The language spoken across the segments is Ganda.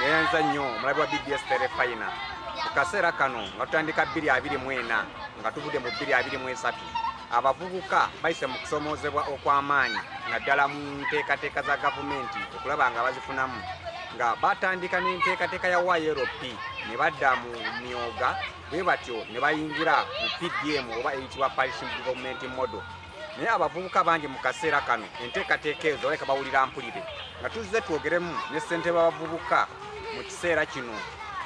neyanza nnyo omulabi wa BBS Terefina mu kaseera kano nga tutandika 2024 nga tuvudde mu 2023 abavubuka bayise mu kusomoozebwa okw'amaanyi naddala mu nteekateeka za gavumenti okulaba nga bazifunamu nga batandika n'enteekateeka ya YLP ne badda mu myoga bwe batyo ne bayingira mu PDM oba eyitibwa Parishing Development Model. Naye abavubuka bangi mu kaseera kano enteekateeka ezo baleka bawulira mpulire nga tuzze twogeremu ne ssentebe b'abavubuka mu kiseera kino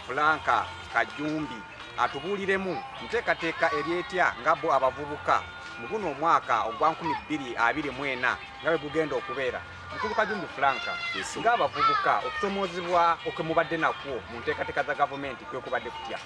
Franka Kajumbi atubuuliremu nteekateeka eryetya nga bo abavubuka mu guno omwaka ogwa 2024 nga bwe gugenda okubeera. Mukulu Kajumbi Franka ng'abavubuka okusomoozebwa okwemubadde nakwo mu nteekateeka za gavumenti kwe kubadde kutya?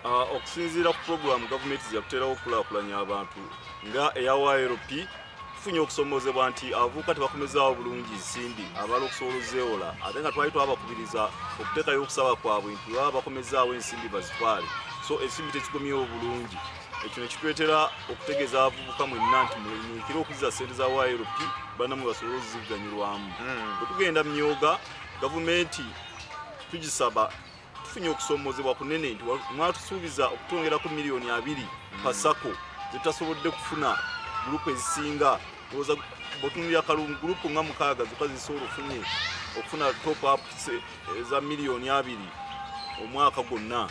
Okusinziira ku puroguramu gavumenti ziyakuterawo okulaakulanya abantu nga eya YLP tufunye okusomoozebwa nti abavubuka tebakomezaawo bulungi nsimbi abala okusobola ozeewola ate nga twali twabakubiriza okuteekayo okusaba kwabwe nti baba bakomezaawo ensimbi bazitwale, so ensimbi tezikomyewo bulungi. Ekyo ne kitwetera okutegeeza abavubuka mwenna nti muyiikire okuzza ssente za YLP bannammwe basobole ozivuganyirwamu. Bwe tugenda mu myoga gavumenti tugisaba tufunye okusomoozebwa kunene nti mwatusuubiza okutwongerako miliyoni 2 pa sako zetasobodde kufuna gurupu ezisinga. Olowooza bw'otunuulira Kalungu gurupu nga 6 zokka zisobola okufuna top up za miliyoni 2 omwaka gwonna.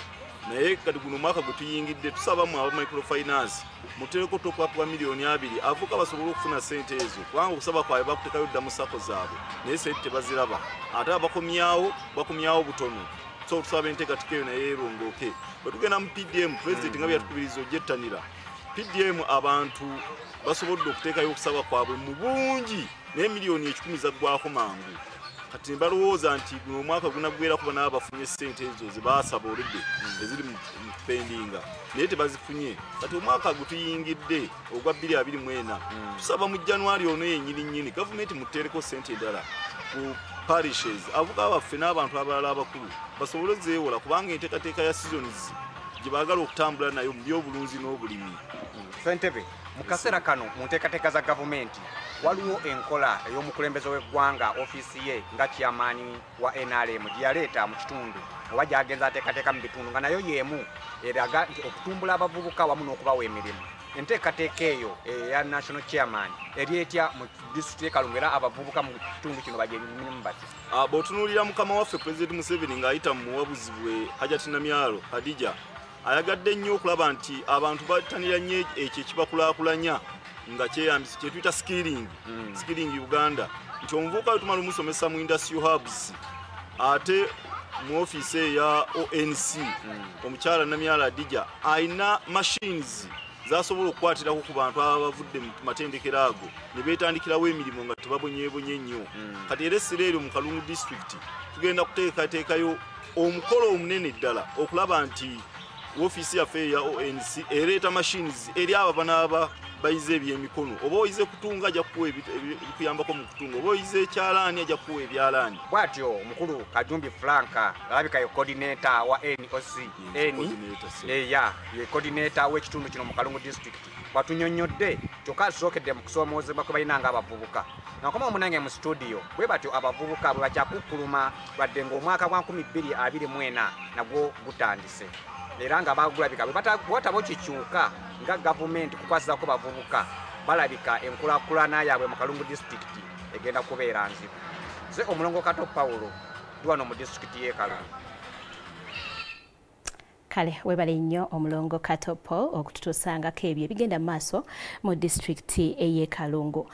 Naye kati guno mwaka gwe tuyingidde tusaba mu aba microfinance muteeko top up wa miliyoni 2 avuka basobole okufuna ssente ezo, kubanga okusaba kwabwe bakuteekayo dda mu sako zaabwe naye ssente tebaziraba ate bakomyawo butono. So tusaba enteekateeka eyo naye erongooke. Bwe tugenda mu PDM pulezidenti nga byatukubiriza ogyettanira PDM abantu basobodde okuteekayo okusaba kwabwe mu bungi naye miliyoni 10 zaggwako mangu. Kati balowooza nti guno omwaka gunaggweera kuba nabo bafunye ssente ezo ze baasaba oludde eziri mu pendinga naye tebazifunye. Kati omwaka gutuyingidde ogwa 2024 tusaba mu January ono yennyini gavumenti mutteereko ssente endala ku parishes avuga baffe n'abantu abalala abakulu basobole ozeewola kubanga enteekateeka ya seasons gye baagala okutambula nayo mu byobulunzi n'obulimi. Ssentebe mu kaseera kano mu nteekateeka za gavumenti waliwo enkola ey'omukulembeze w'eggwanga ofiisi ye nga chairman wa NRM gye yaleeta mu kitundu oba gy'agenza ateekateeka mu bitundu nga nayo y'emu eraga nti okutumbula abavubuka wamu n'okubawa emirimu. Enteekateeka eyo eya national chairman eryetya mu disitulikiti Kalungu era abavubuka mu kitundu kino bagyemirimu bati? Bw'otunuulira mukama waffe Pulezidenti Museveni ng'ayita mu muwabuzi bwe Hajati Namyalo Hadija ayagadde nnyo okulaba nti abantu batanira nnyo ekyo ekibakulaakulanya nga kyeyambisa kye tuyita skilling Uganda, nti omuvubuka we tumala omusomesa mu industrial hubs ate mu ofiisi eya ONC omukyala Namyala Hadija ayina machines zasobola okukwatirako ku bantu ababa bavudde mu matendekero ago ne beetandikirawo emirimu nga tebabonyeebonye nnyo. Kati era essira eryo mu Kalungu district tugenda kuteekateekayo omukolo omunene ddala okulaba nti ofiisi yaffe eya ONC ereeta machines eri abo banaaba bayize ebyemikono, oba oyize kutunga ajja kukuwa ebikuyambako mu kutunga, oba oyize ekyalaani ajja kukuwa ebyalaani. Bw'atyo omukulu Kajumbi Franka alabika ye coordinator wa NOC ye coordinator w'ekitundu kino mu Kalungu district batunyonnyodde kyokka asookedde mu kusoomoozebwa kwe balina ng'abavubuka. Nakoma omunange mu studio bwe batyo abavubuka bwe bakyakukkuluma lwadde ng'omwaka gwa 2024 nagwo gutandise era nga bagulabika bwatabo kikyuka nga gavumenti kukwasizako bavubuka balabika enkulaakulana yaabwe mu Kalungu district egenda kubeera nzibu. Nze omulongo Kato Paulo duwano mu district y'e Kalungu. Kale webale nnyo omulongo Kato Paul okututusangako ebyo ebigenda mu maaso mu district ey'e Kalungu.